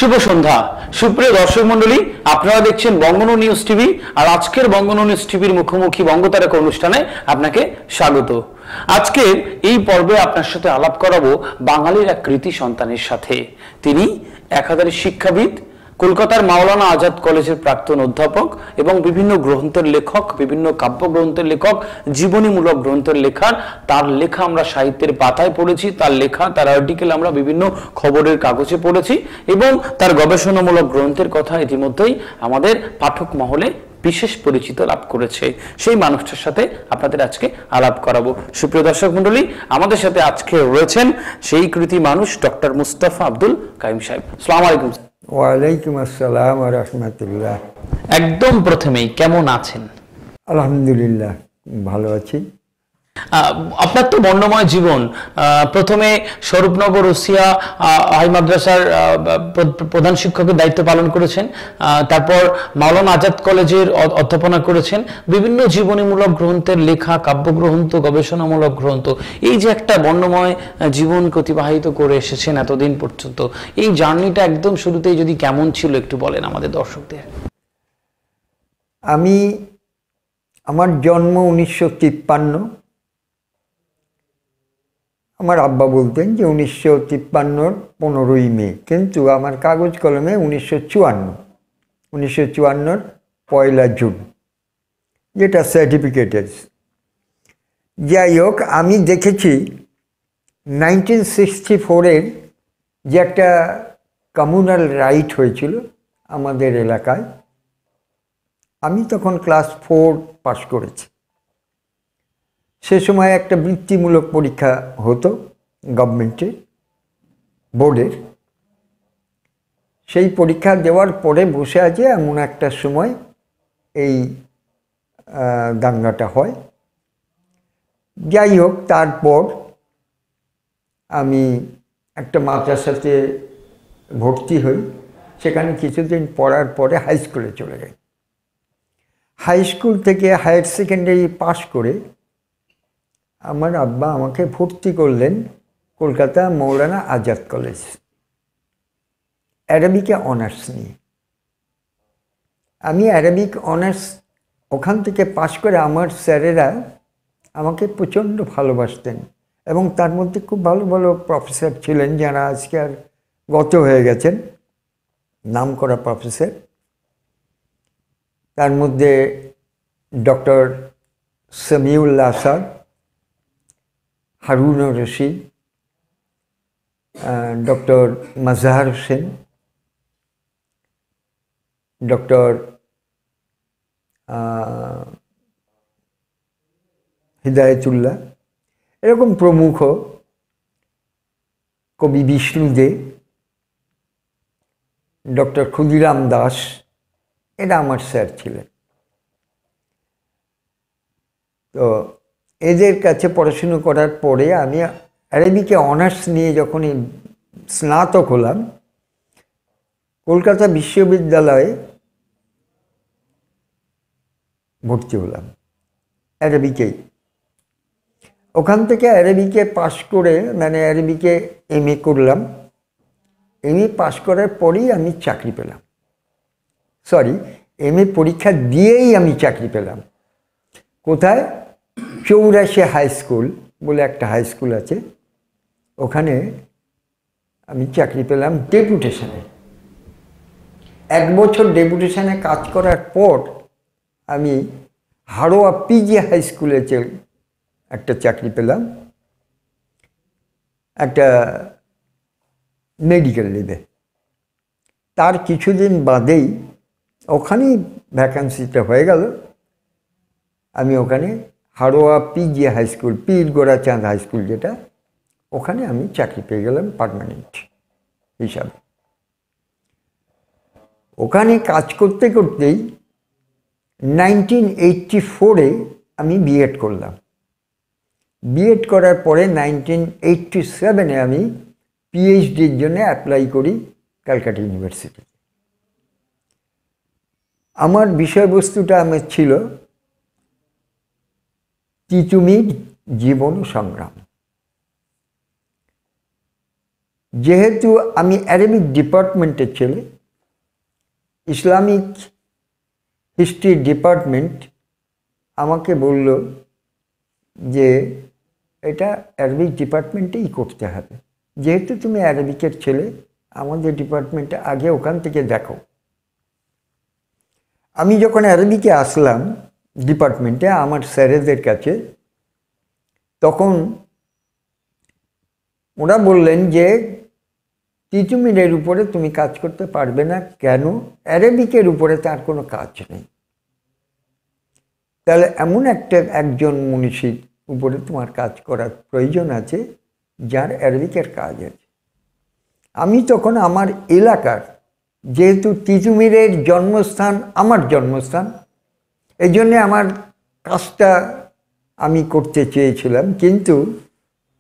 শুভ সন্ধ্যা সুপ্রিয় দর্শক মণ্ডলী, আপনারা দেখছেন বঙ্গনো নিউজ টিভি। আর আজকের বঙ্গনো নিউজ টিভির মুখোমুখি বঙ্গতারকা অনুষ্ঠানে আপনাকে স্বাগত। আজকের এই পর্বে আপনার সাথে আলাপ করাবো বাঙালির এক কৃতি সন্তানের সাথে। তিনি একাধারে শিক্ষাবিদ, কলকাতার মাওলানা আজাদ কলেজের প্রাক্তন অধ্যাপক এবং বিভিন্ন গ্রন্থের লেখক, বিভিন্ন কাব্যগ্রন্থের লেখক, জীবনীমূলক গ্রন্থের লেখার। তার লেখা আমরা সাহিত্যের পাতায় পড়েছি, তার লেখা, তার আর্টিকেল আমরা বিভিন্ন খবরের কাগজে পড়েছি এবং তার গবেষণামূলক গ্রন্থের কথা ইতিমধ্যেই আমাদের পাঠক মহলে বিশেষ পরিচিত লাভ করেছে। সেই মানুষটার সাথে আপনাদের আজকে আলাপ করাবো। সুপ্রিয় দর্শক মণ্ডলী, আমাদের সাথে আজকে রয়েছেন সেই কৃতি মানুষ ডক্টর মুস্তাফা আব্দুল কাইম সাহেব। আসসালামু আলাইকুম। ওয়ালাইকুম আসসালাম ওয়া রাহমাতুল্লাহ। একদম প্রথমেই কেমন আছেন? আলহামদুলিল্লাহ, ভালো আছি। আপনার তো বর্ণময় জীবন। প্রথমে স্বরূপনগর রসিয়া হাই মাদ্রাসার প্রধান শিক্ষকের দায়িত্ব পালন করেছেন, তারপর মাওলানা আজাদ কলেজের অধ্যাপনা করেছেন, বিভিন্ন জীবনীমূলক গ্রন্থের লেখা, কাব্যগ্রন্থ, গবেষণামূলক গ্রন্থ, এই যে একটা বর্ণময় জীবন অতিবাহিত করে এসেছেন এতদিন পর্যন্ত, এই জার্নিটা একদম শুরুতেই যদি কেমন ছিল একটু বলেন আমাদের দর্শকদের। আমার জন্ম 1953। আমার আব্বা বলতেন যে 1953 15ই মে, কিন্তু আমার কাগজ কলমে 1954 1 জুন, যেটা সার্টিফিকেটের। যাই হোক, আমি দেখেছি 1964-এর যে একটা কমিউনাল রাইট হয়েছিল আমাদের এলাকায়। আমি তখন ক্লাস 4 পাস করেছি। সে সময় একটা বৃত্তিমূলক পরীক্ষা হতো গভর্নমেন্টের, বোর্ডের। সেই পরীক্ষা দেওয়ার পরে বসে আছে এমন একটা সময় এই দাঙ্গাটা হয়। যাই হোক, তারপর আমি একটা মাদ্রাসাতে ভর্তি হই। সেখানে কিছুদিন পড়ার পরে হাই স্কুলে চলে যাই। হাই স্কুল থেকে হায়ার সেকেন্ডারি পাশ করে আমার আব্বা আমাকে ভর্তি করলেন কলকাতা মাওলানা আজাদ কলেজ, অ্যারাবিকে অনার্স নিয়ে। আমি অ্যারাবিক অনার্স ওখান থেকে পাশ করে আমার স্যারেরা আমাকে প্রচণ্ড ভালোবাসতেন এবং তার মধ্যে খুব ভালো ভালো প্রফেসর ছিলেন যারা আজকে আর গত হয়ে গেছেন, নামকরা প্রফেসর। তার মধ্যে doctor Samiullah Asad, Harun Rashid, doctor Mazhar Hossain, doctor Hidayatullah, এরকম প্রমুখ, কবি বিষ্ণু দে, ডক্টর ক্ষুদিরাম দাস, এরা আমার স্যার ছিলেন। তো এদের কাছে পড়াশুনো করার পরে আমি অ্যারাবিকে অনার্স নিয়ে যখনই স্নাতক হলাম, কলকাতা বিশ্ববিদ্যালয়ে ভর্তি হলাম অ্যারাবিকেই। ওখান থেকে অ্যারাবিকে পাশ করে, মানে অ্যারাবিকে MA করলাম। MA পাশ করার পরেই আমি চাকরি পেলাম। MA পরীক্ষা দিয়েই আমি চাকরি পেলাম। কোথায়? 84 হাই স্কুল বলে একটা হাই স্কুল আছে, ওখানে আমি চাকরি পেলাম ডেপুটেশনে। 1 বছর ডেপুটেশনে কাজ করার পর আমি হাড়োয়া PG হাই স্কুলে একটা চাকরি পেলাম, একটা মেডিকেল লিভে। তার কিছুদিন বাদেই ওখানেই ভ্যাকান্সিটা হয়ে গেল। আমি ওখানে হাড়োয়া PG হাই স্কুল, পীর গোরাচাঁদ হাই স্কুল যেটা, ওখানে আমি চাকরি পেয়ে গেলাম পার্মানেন্ট হিসাবে। ওখানে কাজ করতে করতেই 1984-এ আমি বিএড করলাম। বিএড করার পরে 1987-এ আমি PhD-র জন্য অ্যাপ্লাই করি ক্যালকাটা ইউনিভার্সিটি। আমার বিষয়বস্তুটা আমার ছিল তিতুমির জীবন সংগ্রাম। যেহেতু আমি অ্যারাবিক ডিপার্টমেন্টের ছেলে, ইসলামিক হিস্ট্রি ডিপার্টমেন্ট আমাকে বলল যে এটা অ্যারাবিক ডিপার্টমেন্টেই করতে হবে, যেহেতু তুমি অ্যারাবিকের ছেলে, আমাদের ডিপার্টমেন্টে আগে ওখান থেকে দেখো। আমি যখন অ্যারাবিকে আসলাম ডিপার্টমেন্টে আমার স্যারেদের কাছে, তখন ওরা বললেন যে তিতুমিরের উপরে তুমি কাজ করতে পারবে না। কেন? অ্যারাবিকের উপরে তার কোনো কাজ নেই। তাহলে এমন একজন মনীষীর উপরে তোমার কাজ করার প্রয়োজন আছে যার অ্যারাবিকের কাজ আছে। আমি তখন আমার এলাকার, যেহেতু তিতুমিরের জন্মস্থান আমার জন্মস্থান, এই জন্যে আমার কাজটা আমি করতে চেয়েছিলাম, কিন্তু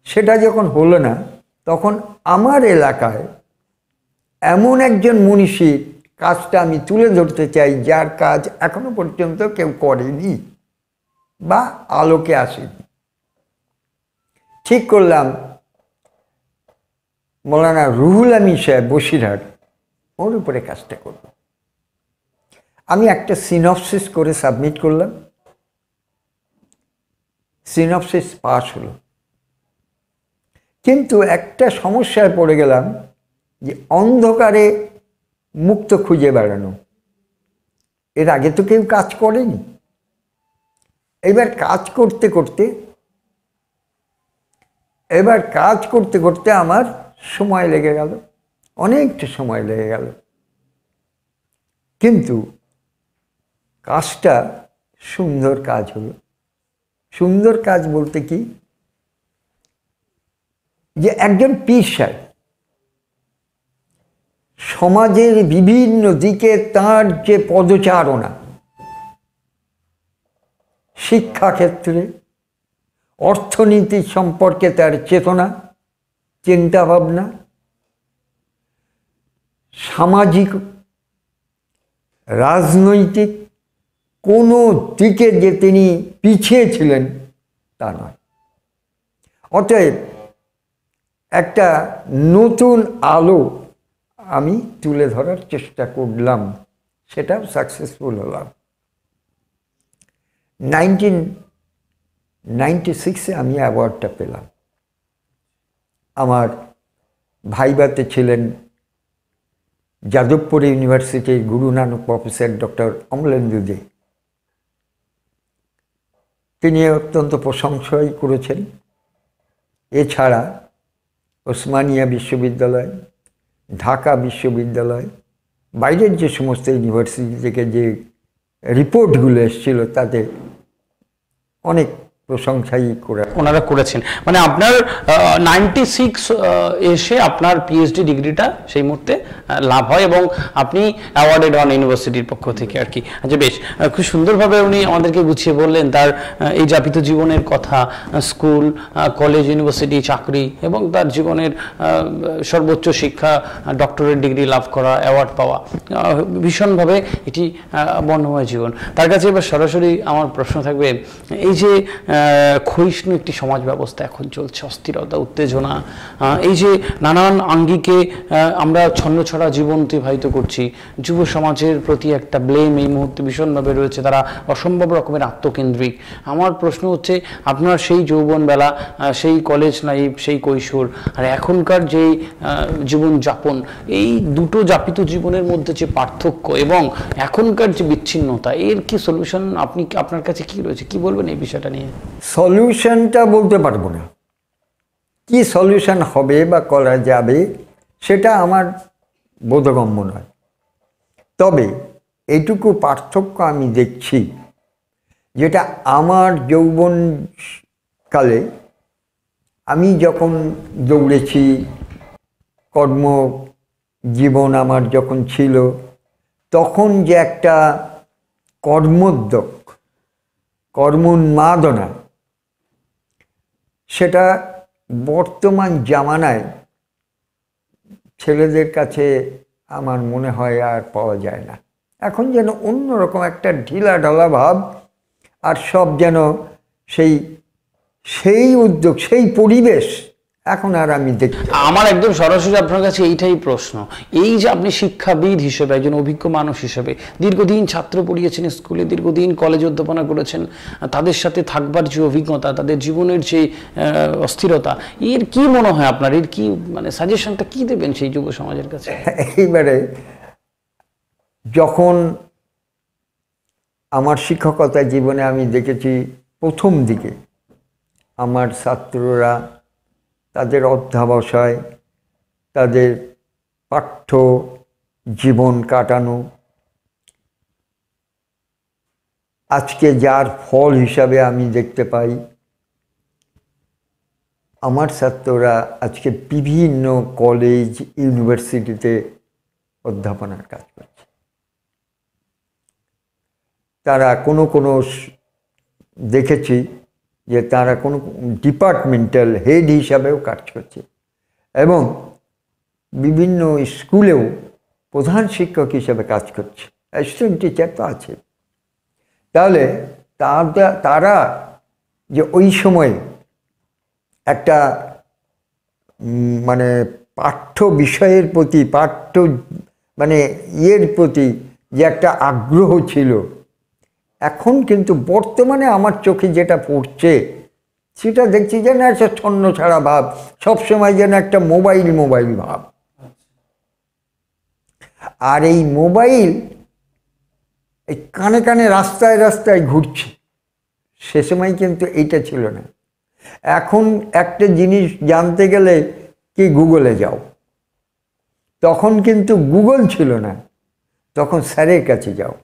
সেটা যখন হলো না, তখন আমার এলাকায় এমন একজন মনীষীর কাজটা আমি তুলে ধরতে চাই যার কাজ এখনো পর্যন্ত কেউ করেনি বা আলোকে আসেনি। ঠিক করলাম মৌলানা রুহুল আমিন সাহেব বসিরহাট, ওর উপরে কাজটা করব। আমি একটা সিনপসিস করে সাবমিট করলাম, সিনপসিস পাস হলো। কিন্তু একটা সমস্যায় পড়ে গেলাম যে অন্ধকারে মুক্ত খুঁজে বেড়ানো, এর আগে তো কেউ কাজ করেনি। এবার কাজ করতে করতে আমার সময় লেগে গেল, অনেকটা সময় লেগে গেল। কিন্তু কাজটা সুন্দর কাজ হলো। সুন্দর কাজ বলতে কি, যে একজন পীর সাহেব সমাজের বিভিন্ন দিকে তার যে পদচারণা, শিক্ষাক্ষেত্রে, অর্থনীতি সম্পর্কে তার চেতনা, চিন্তাভাবনা, সামাজিক, রাজনৈতিক কোনো দিকে যে তিনি পিছিয়ে ছিলেন তা নয়। অতএব একটা নতুন আলো আমি তুলে ধরার চেষ্টা করলাম, সেটাও সাকসেসফুল হলাম। 1996-এ আমি অ্যাওয়ার্ডটা পেলাম। আমার ভাইবাতে ছিলেন যাদবপুর ইউনিভার্সিটির গুরু নানক প্রফেসর ডক্টর অমলেন্দু দে। তিনি অত্যন্ত প্রশংসাই করেছেন। এছাড়া ওসমানিয়া বিশ্ববিদ্যালয়, ঢাকা বিশ্ববিদ্যালয়, বাইরের যে সমস্ত ইউনিভার্সিটি থেকে যে রিপোর্টগুলো এসেছিল তাতে অনেক প্রশংসাই ওনারা করেছেন। মানে আপনার 96 এসে আপনার পিএইচডি ডিগ্রিটা সেই মুহূর্তে লাভ হয় এবং আপনি অ্যাওয়ার্ডেড হন ইউনিভার্সিটির পক্ষ থেকে আর কি। আচ্ছা, বেশ, খুব সুন্দরভাবে উনি আমাদেরকে গুছিয়ে বললেন তার এই যাপিত জীবনের কথা, স্কুল, কলেজ, ইউনিভার্সিটি, চাকরি এবং তার জীবনের সর্বোচ্চ শিক্ষা, ডক্টরেট ডিগ্রি লাভ করা, অ্যাওয়ার্ড পাওয়া, ভীষণভাবে এটি বর্ণময় জীবন। তার কাছে এবার সরাসরি আমার প্রশ্ন থাকবে, এই যে ক্ষয়িষ্ণু একটি সমাজ ব্যবস্থা এখন চলছে, অস্থিরতা, উত্তেজনা, এই যে নানান আঙ্গিকে আমরা ছন্নছড়া জীবন অতিবাহিত করছি, যুব সমাজের প্রতি একটা ব্লেম এই মুহূর্তে ভীষণভাবে রয়েছে, তারা অসম্ভব রকমের আত্মকেন্দ্রিক। আমার প্রশ্ন হচ্ছে, আপনার সেই যৌবনবেলা, সেই কলেজ লাইফ, সেই কৈশোর আর এখনকার যে জীবনযাপন, এই দুটো যাপিত জীবনের মধ্যে যে পার্থক্য এবং এখনকার যে বিচ্ছিন্নতা, এর কি সলিউশন আপনার কাছে কি রয়েছে, কি বলবেন এই বিষয়টা নিয়ে? সলিউশনটা বলতে পারবো না, কি সলিউশন হবে বা করা যাবে সেটা আমার বোধগম্য নয়। তবে এইটুকু পার্থক্য আমি দেখছি, যেটা আমার যৌবনকালে আমি যখন দৌড়েছি, কর্মজীবন আমার যখন ছিল, তখন যে একটা কর্মোদ্যোগ, কর্মোন্মাদনা, সেটা বর্তমান জামানায় ছেলেদের কাছে আমার মনে হয় আর পাওয়া যায় না। এখন যেন অন্যরকম একটা ঢিলাঢালা ভাব, আর সব যেন সেই উদ্যোগ, সেই পরিবেশ এখন আর আমি দেখতে আমার একদম সরাসরি আপনার কাছে এইটাই প্রশ্ন, এই যে আপনি শিক্ষাবিদ হিসেবে, একজন অভিজ্ঞ মানুষ হিসেবে দীর্ঘদিন ছাত্র পড়িয়েছেন স্কুলে, দীর্ঘদিন কলেজে অধ্যাপনা করেছেন, তাদের সাথে থাকবার যে অভিজ্ঞতা, তাদের জীবনের যে অস্থিরতা, এর কি মনে হয় আপনার, এর কি মানে সাজেশনটা কি দেবেন সেই যুব সমাজের কাছে? এইবারে যখন আমার শিক্ষকতা জীবনে আমি দেখেছি প্রথম দিকে আমার ছাত্ররা তাদের অধ্যবসায়, তাদের পাঠ্য জীবন কাটানো আজকে যার ফল হিসাবে আমি দেখতে পাই, আমার ছাত্ররা আজকে বিভিন্ন কলেজ ইউনিভার্সিটিতে অধ্যাপনার কাজ করছে। তারা কোনো দেখেছি যে তারা কোনো ডিপার্টমেন্টাল হেড হিসাবেও কাজ করছে এবং বিভিন্ন স্কুলেও প্রধান শিক্ষক হিসাবে কাজ করছে, অ্যাসিস্ট্যান্ট টিচার তো আছে। তাহলে তারা যে ওই সময় একটা মানে পাঠ্য বিষয়ের প্রতি, পাঠ্য মানে ইয়ের প্রতি যে একটা আগ্রহ ছিল, এখন কিন্তু বর্তমানে আমার চোখে যেটা পড়ছে সেটা দেখছি যেন একটা ছন্ন ছাড়া ভাব, সবসময় যেন একটা মোবাইল ভাব। আর এই মোবাইল এই কানে কানে রাস্তায় রাস্তায় ঘুরছে, সে সময় কিন্তু এইটা ছিল না। এখন একটা জিনিস জানতে গেলে কি গুগলে যাও, তখন কিন্তু গুগল ছিল না, তখন স্যারের কাছে যাও।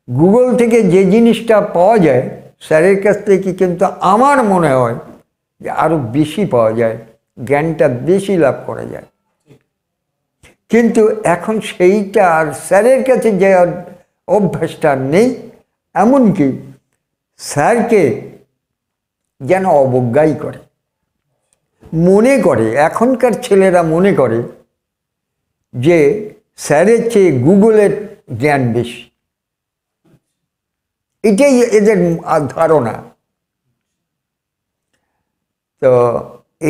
গুগল থেকে যে জিনিসটা পাওয়া যায় স্যারের কাছ থেকে কিন্তু আমার মনে হয় যে আরো বেশি পাওয়া যায়, জ্ঞানটা বেশি লাভ করা যায়। কিন্তু এখন সেইটা আর স্যারের কাছে যে অভ্যাসটা নেই, এমনকি স্যারকে যেন অবজ্ঞাই করে, মনে করে এখনকার ছেলেরা মনে করে যে স্যারের চেয়ে গুগলের জ্ঞান বেশি। এটাই এদের ধারণা। তো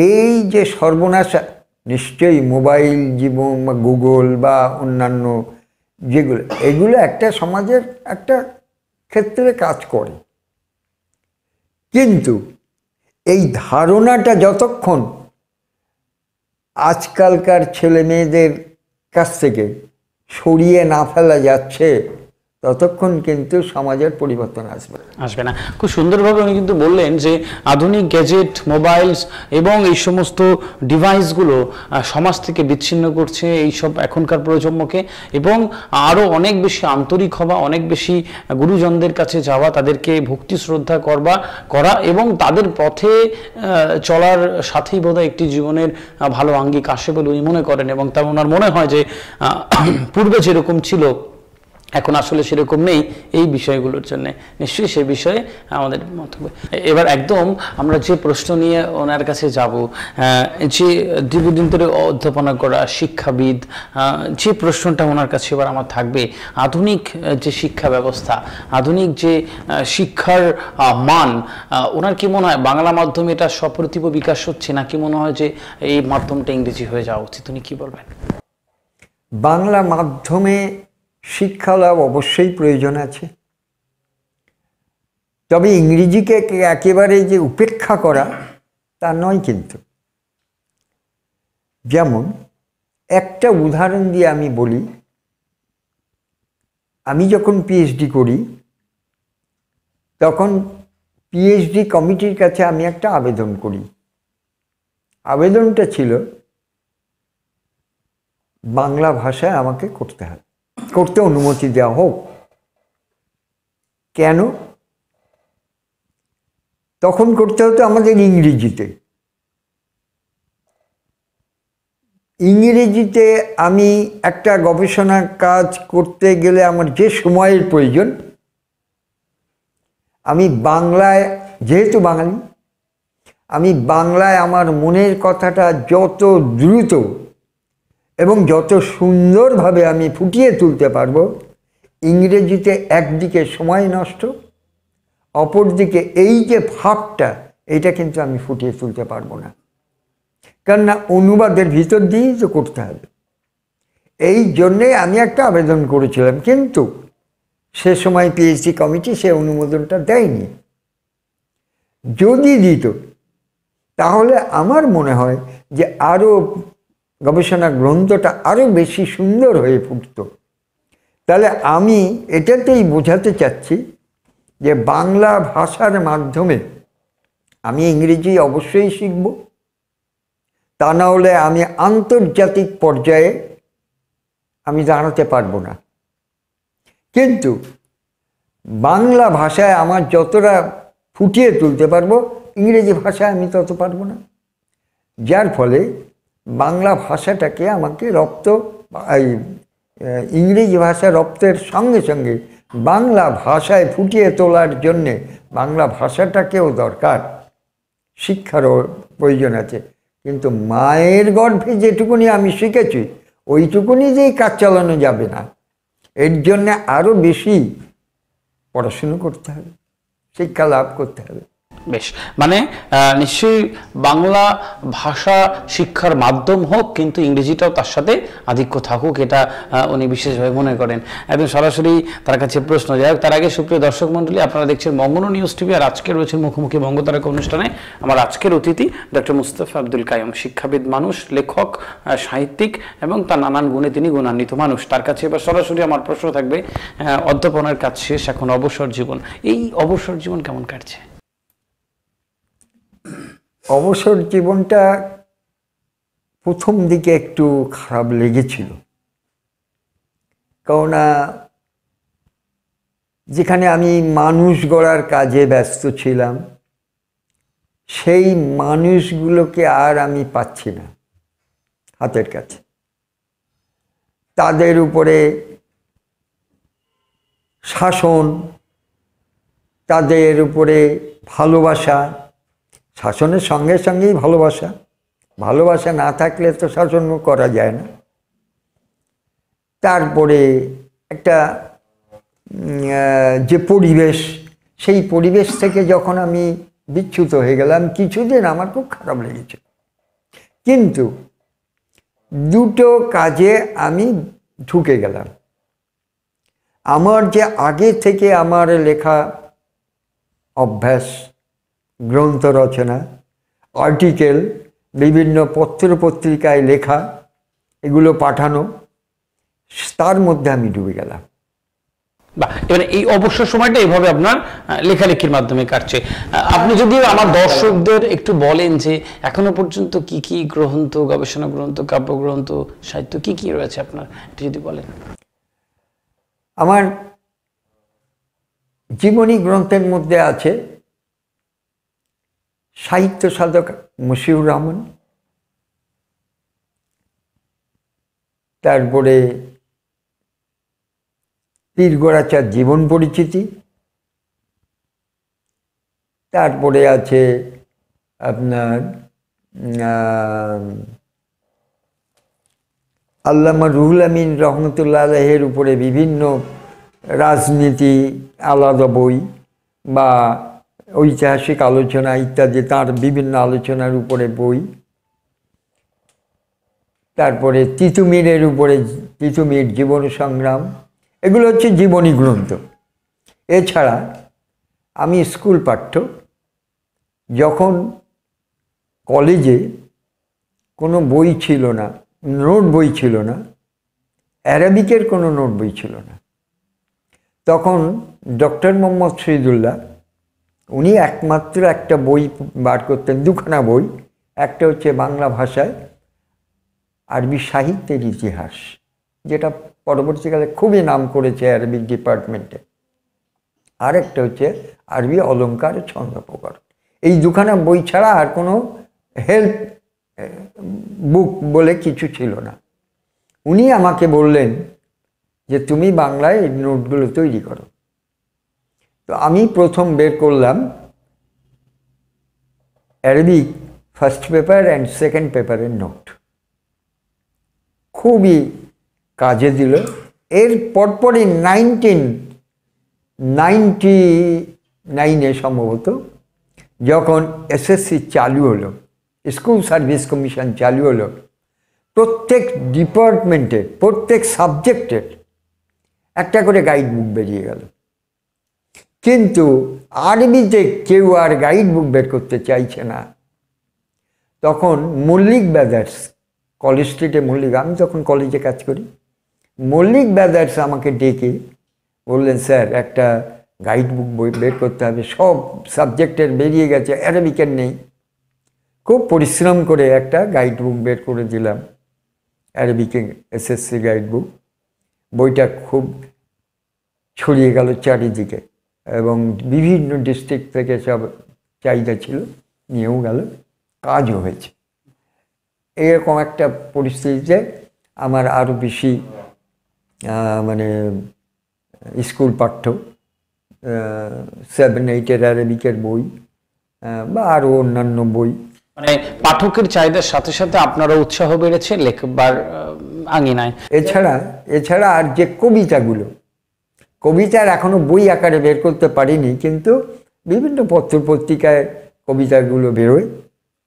এই যে সর্বনাশ, নিশ্চয়ই মোবাইল জীবন বা গুগল বা অন্যান্য যেগুলো, এগুলো একটা সমাজের একটা ক্ষেত্রে কাজ করে, কিন্তু এই ধারণাটা যতক্ষণ আজকালকার ছেলে মেয়েদের কাছ থেকে সরিয়ে না ফেলা যাচ্ছে ততক্ষণ কিন্তু সমাজের পরিবর্তন আসবে না। খুব সুন্দরভাবে উনি কিন্তু বললেন যে আধুনিক গ্যাজেট, মোবাইলস এবং এই সমস্ত ডিভাইসগুলো সমাজ থেকে বিচ্ছিন্ন করছে এইসব এখনকার প্রজন্মকে, এবং আরও অনেক বেশি আন্তরিক হওয়া, অনেক বেশি গুরুজনদের কাছে যাওয়া, তাদেরকে ভক্তি শ্রদ্ধা করা এবং তাদের পথে চলার সাথেই বোধহয় একটি জীবনের ভালো আঙ্গিক আসে বলে উনি মনে করেন। এবং তার ওনার মনে হয় যে পূর্বে যেরকম ছিল এখন আসলে সেরকম নেই এই বিষয়গুলোর জন্য। নিশ্চয়ই সে বিষয়ে আমাদের মন্তব্য। এবার একদম আমরা যে প্রশ্ন নিয়ে ওনার কাছে যাব, যে দীর্ঘদিন ধরে অধ্যাপনা করা শিক্ষাবিদ, যে প্রশ্নটা ওনার কাছে এবার আমার থাকবে, আধুনিক যে শিক্ষা ব্যবস্থা, আধুনিক যে শিক্ষার মান, ওনার কি মনে হয় বাংলা মাধ্যমে এটা সপ্রতিভ বিকাশ হচ্ছে, নাকি মনে হয় যে এই মাধ্যমটা ইংরেজি হয়ে যাওয়া উচিত? উনি কি বলবেন? বাংলা মাধ্যমে শিক্ষা লাভ অবশ্যই প্রয়োজন আছে, তবে ইংরেজিকে একেবারে যে উপেক্ষা করা তা নয়। কিন্তু যেমন একটা উদাহরণ দিয়ে আমি বলি, আমি যখন পিএইচডি করি তখন পিএইচডি কমিটির কাছে আমি একটা আবেদন করি। আবেদনটা ছিল বাংলা ভাষায় আমাকে করতে অনুমতি দেওয়া হোক। কেন? তখন করতে হতো আমাদের ইংরেজিতে। ইংরেজিতে আমি একটা গবেষণা কাজ করতে গেলে আমার যে সময়ের প্রয়োজন, আমি বাংলায়, যেহেতু বাঙালি, আমি বাংলায় আমার মনের কথাটা যত দ্রুত এবং যত সুন্দরভাবে আমি ফুটিয়ে তুলতে পারবো, ইংরেজিতে একদিকে সময় নষ্ট, অপরদিকে এই যে ভাবটা, এটা কিন্তু আমি ফুটিয়ে তুলতে পারবো না, কেননা অনুবাদের ভিতর দিয়েই তো করতে হবে। এই জন্যে আমি একটা আবেদন করেছিলাম, কিন্তু সে সময় পিএইচডি কমিটি সে অনুমোদনটা দেয়নি। যদি দিত তাহলে আমার মনে হয় যে আরও গবেষণা গ্রন্থটা আরও বেশি সুন্দর হয়ে ফুটত। তাহলে আমি এটাতেই বোঝাতে চাচ্ছি যে বাংলা ভাষার মাধ্যমে আমি ইংরেজি অবশ্যই শিখব, তা না হলে আমি আন্তর্জাতিক পর্যায়ে আমি দাঁড়াতে পারবো না। কিন্তু বাংলা ভাষায় আমার যতটা ফুটিয়ে তুলতে পারবো, ইংরেজি ভাষায় আমি তত পারবো না। যার ফলে বাংলা ভাষাটাকে আমাকে ইংরেজি ভাষা রপ্তের সঙ্গে সঙ্গে বাংলা ভাষায় ফুটিয়ে তোলার জন্যে বাংলা ভাষাটাকেও দরকার, শিক্ষারও প্রয়োজন আছে। কিন্তু মায়ের গর্ভে যেটুকুনি আমি শিখেছি ওইটুকুনি যেই কাজ চালানো যাবে না, এর জন্যে আরও বেশি পড়াশুনো করতে হবে, শিক্ষা লাভ করতে হবে। বেশ, মানে নিশ্চয়ই বাংলা ভাষা শিক্ষার মাধ্যম হোক, কিন্তু ইংরেজিটাও তার সাথে আধিক্য থাকুক, এটা উনি বিশেষভাবে মনে করেন। একদম সরাসরি তার কাছে প্রশ্ন। যাই হোক, তার আগে সুপ্রিয় দর্শক মণ্ডলী, আপনারা দেখছেন বঙ্গনো নিউজ টিভি, আর আজকে রয়েছেন মুখোমুখি বঙ্গতারকা অনুষ্ঠানে আমার আজকের অতিথি ডক্টর মুস্তাফা আব্দুল কাইয়ুম, শিক্ষাবিদ মানুষ, লেখক, সাহিত্যিক এবং তার নানান গুণে তিনি গুণান্বিত মানুষ। তার কাছে এবার সরাসরি আমার প্রশ্ন থাকবে, অধ্যাপনার কাজ শেষ, এখন অবসর জীবন। এই অবসর জীবন কেমন কাটছে? অবসর জীবনটা প্রথম দিকে একটু খারাপ লেগেছিল, কেননা যেখানে আমি মানুষ গড়ার কাজে ব্যস্ত ছিলাম সেই মানুষগুলোকে আর আমি পাচ্ছি না হাতের কাছে। তাদের উপরে শাসন, তাদের উপরে ভালোবাসা, শাসনের সঙ্গে সঙ্গেই ভালোবাসা, ভালোবাসা না থাকলে তো শাসনও করা যায় না। তারপরে একটা যে পরিবেশ, সেই পরিবেশ থেকে যখন আমি বিচ্যুত হয়ে গেলাম কিছুদিন আমার খুব খারাপ লেগেছে। কিন্তু দুটো কাজে আমি ঢুকে গেলাম। আমার যে আগে থেকে আমার লেখা অভ্যাস, গ্রন্থ রচনা, আর্টিকেল, বিভিন্ন পত্র পত্রিকায় লেখা, এগুলো পাঠানো, তার মধ্যে আমি ডুবে গেলাম। বাহ, এবারে এই অবসর সময়টা এইভাবে আপনার লেখালেখির মাধ্যমে কাটছে। আপনি যদি আমার দর্শকদের একটু বলেন যে এখনো পর্যন্ত কি কি গ্রন্থ, গবেষণা গ্রন্থ, কাব্যগ্রন্থ, সাহিত্য কি কি রয়েছে আপনার, একটু যদি বলেন। আমার জীবনী গ্রন্থের মধ্যে আছে সাহিত্য সাধক মশিউর রহমান, তারপরে পীরগোরাচার জীবন পরিচিতি, তারপরে আছে আপনার আল্লামা রুহুল আমিন রহমতুল্লাহ আলাইহির উপরে বিভিন্ন রাজনীতি আলাদা বই বা ঐতিহাসিক আলোচনা ইত্যাদি, তার বিভিন্ন আলোচনার উপরে বই। তারপরে তিতুমিরের উপরে তিতুমির জীবন সংগ্রাম, এগুলো হচ্ছে জীবনী গ্রন্থ। এছাড়া আমি স্কুল পাঠ্য, যখন কলেজে কোনো বই ছিল না, নোট বই ছিল না, অ্যারাবিকের কোনো নোট বই ছিল না, তখন ডক্টর মোহাম্মদ শহীদুল্লাহ উনি একমাত্র একটা বই বার করতেন, দুখানা বই। একটা হচ্ছে বাংলা ভাষায় আরবি সাহিত্যের ইতিহাস, যেটা পরবর্তীকালে খুবই নাম করেছে আরবিক ডিপার্টমেন্টে, আরেকটা হচ্ছে আরবি অলঙ্কার ছন্দ প্রকরণ। এই দুখানা বই ছাড়া আর কোনো হেল্প বুক বলে কিছু ছিল না। উনি আমাকে বললেন যে তুমি বাংলায় এই নোটগুলো তৈরি করো। তো আমি প্রথম বের করলাম Arabic first paper and second পেপারের নোট, খুবই কাজে দিল। এর পরপরই 1999 সম্ভবত যখন এসএসসি চালু হলো, স্কুল সার্ভিস কমিশন চালু হলো, প্রত্যেক ডিপার্টমেন্টের প্রত্যেক সাবজেক্টের একটা করে গাইড বুক বেরিয়ে গেল। কিন্তু আরবিতে কেউ আর গাইড বুক বের করতে চাইছে না। তখন মল্লিক ব্রাদার্স, কলেজ স্ট্রিটে মল্লিক, আমি তখন কলেজে কাজ করি, মল্লিক ব্রাদার্স আমাকে ডেকে বললেন, স্যার একটা গাইড বুক বই বের করতে হবে, সব সাবজেক্টের বেরিয়ে গেছে, অ্যারাবিকের নেই। খুব পরিশ্রম করে একটা গাইড বুক বের করে দিলাম, অ্যারাবিকে এসএসসি গাইড বুক। বইটা খুব ছড়িয়ে গেল চারিদিকে এবং বিভিন্ন ডিস্ট্রিক্ট থেকে সব চাহিদা ছিল, নিয়েও গেল, কাজও হয়েছে। এরকম একটা পরিস্থিতিতে আমার আরও বেশি মানে স্কুল পাঠ্য 7-8 অ্যারাবিকের বই বা আরও অন্যান্য বই, মানে পাঠকের চাহিদার সাথে সাথে আপনারও উৎসাহ বেড়েছে লেখবার আঙিনায়। এছাড়া আর যে কবিতার এখনো বই আকারে বের করতে পারিনি, কিন্তু বিভিন্ন পত্র পত্রিকায় কবিতাগুলো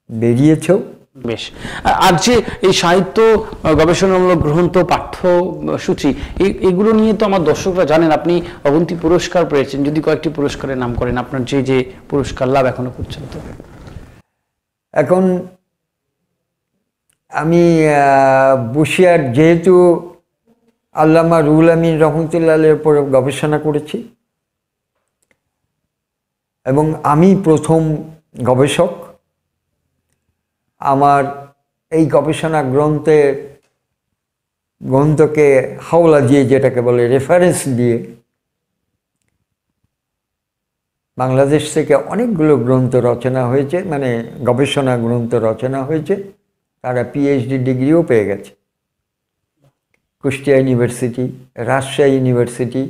বেরিয়েছেও। বেশ। আর যে এই সাহিত্য গবেষণামূলক গ্রন্থ পাঠ্যসূচি, এগুলো নিয়ে তো আমার দর্শকরা জানেন আপনি অগুন্তি পুরস্কার পেয়েছেন। যদি কয়েকটি পুরস্কারের নাম করেন, আপনার যে যে পুরস্কার লাভ এখনো করছেন। তো এখন আমি বসিয়ার, যেহেতু আল্লামা রুহুল আমিন রহমতুল্লাহের উপর গবেষণা করেছি এবং আমি প্রথম গবেষক, আমার এই গবেষণা গ্রন্থকে হাওলা দিয়ে, যেটাকে বলে রেফারেন্স দিয়ে, বাংলাদেশ থেকে অনেকগুলো গ্রন্থ রচনা হয়েছে, মানে গবেষণা গ্রন্থ রচনা হয়েছে, তারা পিএইচডি ডিগ্রিও পেয়ে গেছে। কুষ্টিয়া ইউনিভার্সিটি, রাজশাহী ইউনিভার্সিটি,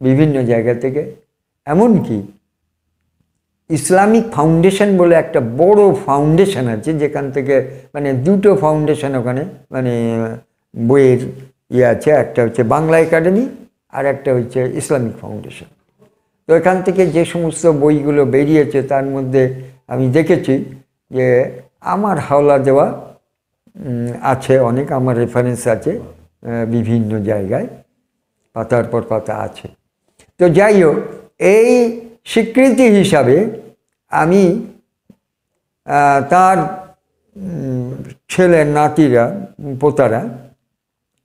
বিভিন্ন জায়গা থেকে। এমনকি ইসলামিক ফাউন্ডেশন বলে একটা বড় ফাউন্ডেশন আছে, যেখান থেকে মানে দুটো ফাউন্ডেশন ওখানে মানে বইয়ের আছে, একটা হচ্ছে বাংলা একাডেমি আর একটা হচ্ছে ইসলামিক ফাউন্ডেশন। তো এখান থেকে যে সমস্ত বইগুলো বেরিয়েছে তার মধ্যে আমি দেখেছি যে আমার হাওলা দেওয়া আছে, অনেক আমার রেফারেন্স আছে বিভিন্ন জায়গায়, পাতার পর পাতা আছে। তো যাই হোক, এই স্বীকৃতি হিসাবে আমি তার ছেলের নাতিরা, পোতারা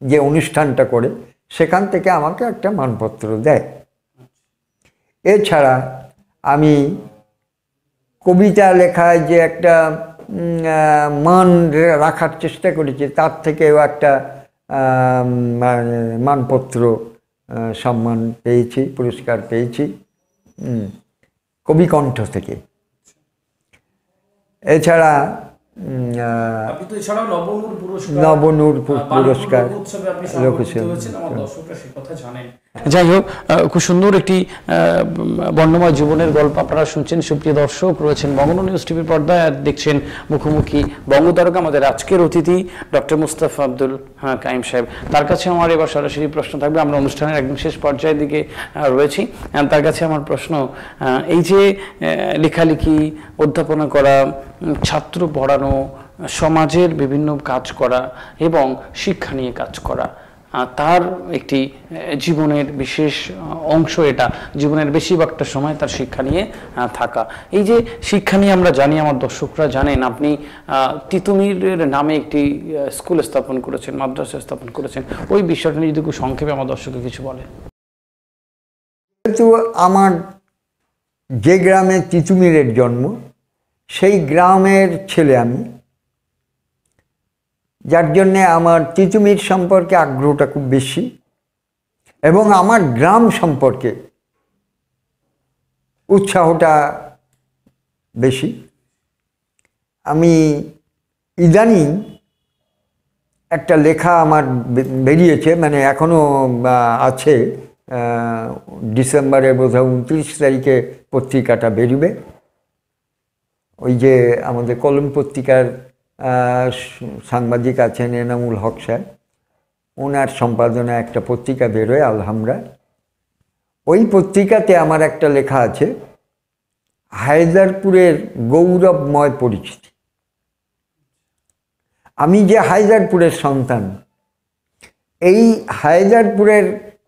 যে অনুষ্ঠানটা করে, সেখান থেকে আমাকে একটা মানপত্র দেয়। এছাড়া আমি কবিতা লেখায় যে একটা মান রাখার চেষ্টা করেছি, তার থেকেও একটা মানপত্র, সম্মান পেয়েছি, পুরস্কার পেয়েছি কবিকণ্ঠ থেকে। এছাড়া নবনূর পুরস্কার, যাই হোক, খুব সুন্দর একটি বর্ণময় জীবনের গল্প আপনারা শুনছেন। সুপ্রিয় দর্শক, রয়েছেন বঙ্গবন্ধু নিউজ টিভির পর্দায় আর দেখছেন মুখোমুখি বঙ্গতারকা, আমাদের আজকের অতিথি ডক্টর মুস্তাফা আব্দুল কাইম সাহেব। তার কাছে আমার এবার সরাসরি প্রশ্ন থাকবে, আমরা অনুষ্ঠানের একদম শেষ পর্যায়ের দিকে রয়েছি। তার কাছে আমার প্রশ্ন, এই যে লেখালেখি, অধ্যাপনা করা, ছাত্র পড়ানো, সমাজের বিভিন্ন কাজ করা এবং শিক্ষা নিয়ে কাজ করা, তার একটি জীবনের বিশেষ অংশ, এটা জীবনের বেশিরভাগটা সময় তার শিক্ষা নিয়ে থাকা। এই যে শিক্ষা নিয়ে আমরা জানি, আমার দর্শকরা জানেন, আপনি তিতুমিরের নামে একটি স্কুল স্থাপন করেছেন, মাদ্রাসা স্থাপন করেছেন। ওই বিষয়টা নিয়ে যদি খুব সংক্ষেপে আমার দর্শককে কিছু বলে। কিন্তু আমার যে গ্রামে তিতুমিরের জন্ম, সেই গ্রামের ছেলে আমি, যার জন্যে আমার তিতুমির সম্পর্কে আগ্রহটা খুব বেশি এবং আমার গ্রাম সম্পর্কে উৎসাহটা বেশি। আমি ইদানিং একটা লেখা আমার বেরিয়েছে, মানে এখনও আছে, ডিসেম্বরের বোধহয় 29 তারিখে পত্রিকাটা বেরোবে। ওই যে আমাদের কলম পত্রিকার সাংবাদিক আছেন এনামুল হক সাহেব, ওনার সম্পাদনায় একটা পত্রিকা বেরোয় আলহামরা। ওই পত্রিকাতে আমার একটা লেখা আছে, হায়দারপুরের গৌরবময় পরিচিতি। আমি যে হায়দারপুরের সন্তান, এই হায়দারপুরের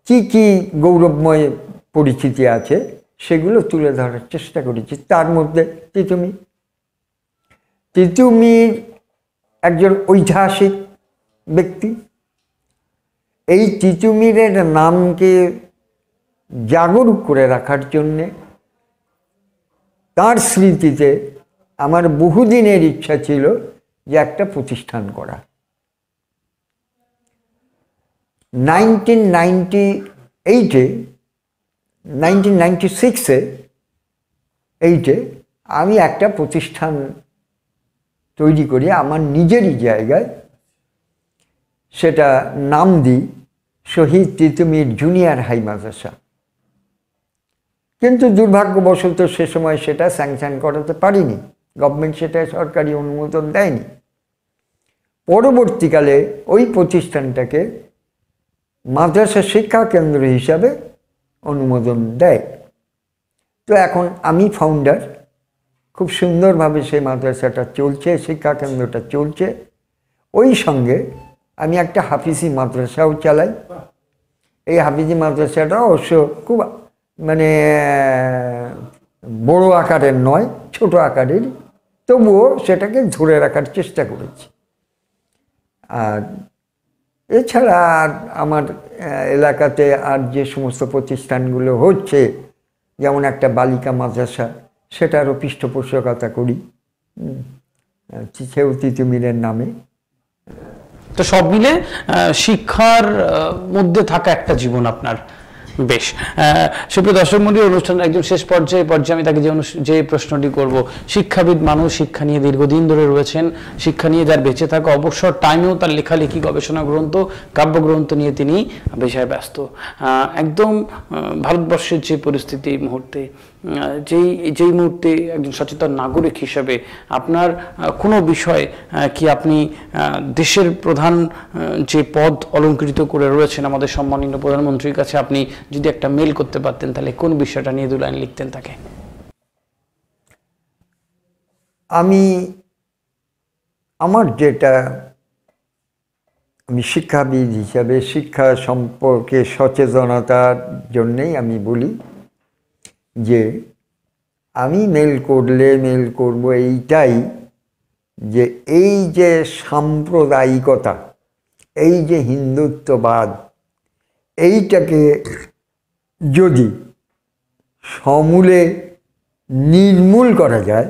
কি কি গৌরবময় পরিচিতি আছে সেগুলো তুলে ধরার চেষ্টা করেছি। তার মধ্যে তিতুমির একজন ঐতিহাসিক ব্যক্তি। এই তিতুমিরের নামকে জাগরুক করে রাখার জন্যে, তার স্মৃতিতে আমার বহুদিনের ইচ্ছা ছিল যে একটা প্রতিষ্ঠান করা। 1996-এ আমি একটা প্রতিষ্ঠান তৈরি করি আমার নিজেরই জায়গায়। সেটা নাম দিই শহীদ তিতুমির জুনিয়র হাই মাদ্রাসা। কিন্তু দুর্ভাগ্যবশত সে সময় সেটা স্যাংশন করাতে পারিনি, গভর্নমেন্ট সেটা সরকারি অনুমোদন দেয়নি। পরবর্তীকালে ওই প্রতিষ্ঠানটাকে মাদ্রাসা শিক্ষা কেন্দ্র হিসাবে অনুমোদন দেয়। তো এখন আমি ফাউন্ডার, খুব সুন্দরভাবে সেই মাদ্রাসাটা চলছে, শিক্ষা কেন্দ্রটা চলছে। ওই সঙ্গে আমি একটা হাফিজি মাদ্রাসাও চালাই। এই হাফিজি মাদ্রাসাটা অবশ্য খুব মানে বড় আকারের নয়, ছোট আকারের, তবুও সেটাকে ধরে রাখার চেষ্টা করেছি। আর এছাড়া আর আমার এলাকাতে আর যে সমস্ত প্রতিষ্ঠানগুলো হচ্ছে, যেমন একটা বালিকা মাদ্রাসা, সেটারও পৃষ্ঠপোষকতা করি সেও তিতুমিরের নামে। তো সব মিলে শিক্ষার মধ্যে থাকা একটা জীবন আপনার। বেশ, সুপ্রিয় দর্শক মণ্ডলী, অনুষ্ঠানের একজন শেষ পর্যায়ে আমি তাকে যে প্রশ্নটি করব, শিক্ষাবিদ মানুষ, শিক্ষা নিয়ে দীর্ঘদিন ধরে রয়েছেন, শিক্ষা নিয়ে যার বেঁচে থাকা, অবসর টাইমেও তার লেখালেখি, গবেষণা গ্রন্থ, কাব্যগ্রন্থ নিয়ে তিনি বেশায় ব্যস্ত। একদম ভারতবর্ষের যে পরিস্থিতি এই মুহূর্তে, যেই মুহূর্তে একজন সচেতন নাগরিক হিসেবে আপনার কোনো বিষয় কি আপনি দেশের প্রধান যে পদ অলংকৃত করে রয়েছেন আমাদের সম্মানীয় প্রধানমন্ত্রীর কাছে, আপনি যদি একটা মেল করতে পারতেন তাহলে কোন বিষয়টা নিয়ে 2 লাইন লিখতেন তাকে? আমার যেটা, আমি শিক্ষাবিদ হিসাবে শিক্ষা সম্পর্কে সচেতনতার জন্যেই আমি বলি যে আমি মেল করব এইটাই, যে এই যে সাম্প্রদায়িকতা, এই যে হিন্দুত্ববাদ, এইটাকে যদি সমূলে নির্মূল করা যায়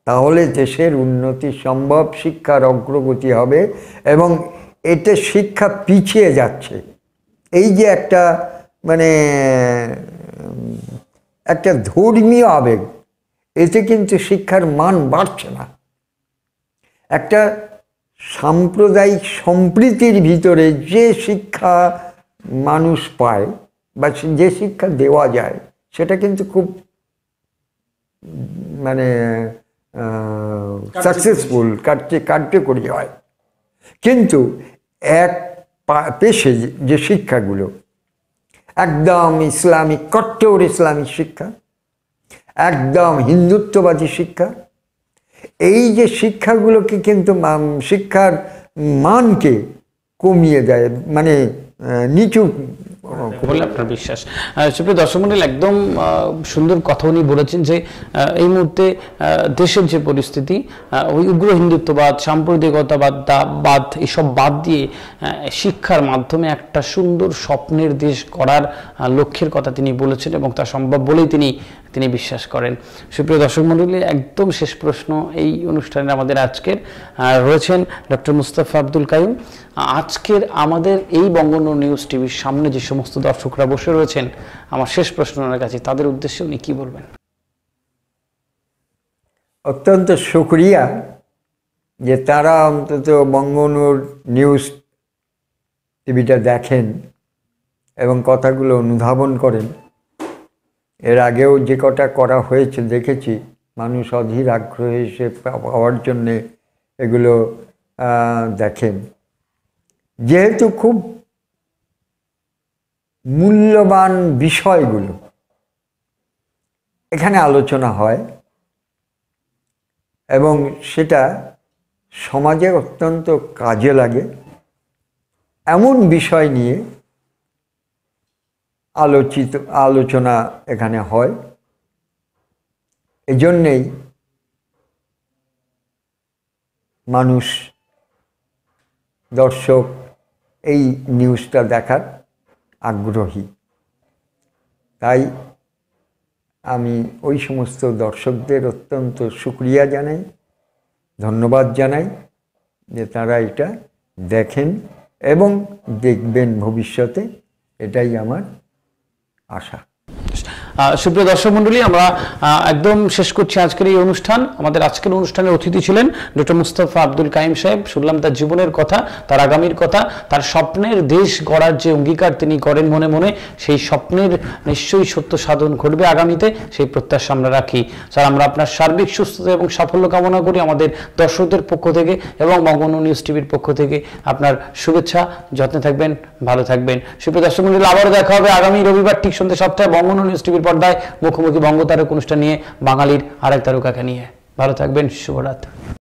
তাহলে দেশের উন্নতি সম্ভব, শিক্ষার অগ্রগতি হবে। এবং এতে শিক্ষা পিছিয়ে যাচ্ছে, এই যে একটা মানে একটা ধর্মীয় আবেগ, এতে কিন্তু শিক্ষার মান বাড়ছে না। একটা সাম্প্রদায়িক সম্প্রীতির ভিতরে যে শিক্ষা মানুষ পায় বা যে শিক্ষা দেওয়া যায়, সেটা কিন্তু খুব মানে সাকসেসফুল, কার্যকরী হয়। কিন্তু এক পেশে যে শিক্ষাগুলো একদম ইসলামিক, কট্টর ইসলামিক শিক্ষা, একদম হিন্দুত্ববাদী শিক্ষা, এই যে শিক্ষাগুলোকে কিন্তু শিক্ষার মানকে কমিয়ে দেয়, মানে নিচু বলে আপনার বিশ্বাস। সুপ্রিয় দর্শক মণ্ডলী, একদম সুন্দর কথা উনি বলেছেন যে এই মুহূর্তে দেশের যে পরিস্থিতি, ওই উগ্র হিন্দুত্ববাদ, সাম্প্রদায়িকতাবাদ এসব বাদ দিয়ে শিক্ষার মাধ্যমে একটা সুন্দর স্বপ্নের দেশ গড়ার লক্ষ্যের কথা তিনি বলেছেন এবং তা সম্ভব বলেই তিনি বিশ্বাস করেন। সুপ্রিয় দর্শক মণ্ডলী, একদম শেষ প্রশ্ন এই অনুষ্ঠানে আমাদের আজকের রয়েছেন ডক্টর মুস্তাফা আব্দুল কাইয়ুম। আজকের আমাদের এই বঙ্গবন্ধু নিউজ টিভির সামনে যে সমস্ত দর্শকরা বসে রয়েছেন, আমার শেষ প্রশ্ন ওনার কাছে, তাদের উদ্দেশ্যে উনি কি বলবেন? অত্যন্ত শুকরিয়া যে তারা অন্তত বঙ্গবন্ধু নিউজ টিভিটা দেখেন এবং কথাগুলো অনুধাবন করেন। এর আগেও যে কটা করা হয়েছে দেখেছি, মানুষ অধীর আগ্রহে সে পাওয়ার জন্যে এগুলো দেখেন। যেহেতু খুব মূল্যবান বিষয়গুলো, এখানে আলোচনা হয় এবং সেটা সমাজে অত্যন্ত কাজে লাগে এমন বিষয় নিয়ে আলোচনা এখানে হয়। এজন্যেই মানুষ, দর্শক এই নিউজটা দেখার আগ্রহী। তাই আমি ওই সমস্ত দর্শকদের অত্যন্ত শুকরিয়া জানাই, ধন্যবাদ জানাই যে তারা এটা দেখেন এবং দেখবেন ভবিষ্যতে, এটাই আমার আশা। সুপ্রিয় দর্শক মন্ডলী, আমরা একদম শেষ করছি আজকের এই অনুষ্ঠান। আমাদের আজকের অনুষ্ঠানের অতিথি ছিলেন ডক্টর মুস্তাফা আব্দুল কাইম সাহেব। শুনলাম তার জীবনের কথা, তার আগামীর কথা, তার স্বপ্নের দেশ গড়ার যে অঙ্গীকার তিনি করেন মনে মনে, সেই স্বপ্নের নিশ্চয়ই সত্য সাধন ঘটবে আগামীতে, সেই প্রত্যাশা আমরা রাখি। স্যার, আমরা আপনার সার্বিক সুস্থতা এবং সাফল্য কামনা করি আমাদের দর্শকদের পক্ষ থেকে এবং বঙ্গবন্ধু নিউজ টিভির পক্ষ থেকে। আপনার শুভেচ্ছা, যত্নে থাকবেন, ভালো থাকবেন। সুপ্রিয় দর্শক মন্ডলী, আবারও দেখা হবে আগামী রবিবার ঠিক সন্ধ্যে 7টায় বঙ্গবন্ধু নিউজ টিভির পর্দায় মুখোমুখি বঙ্গতারক অনুষ্ঠান নিয়ে, বাঙালির আরেক তারকাকে নিয়ে। ভালো থাকবেন, শুভরাত্রি।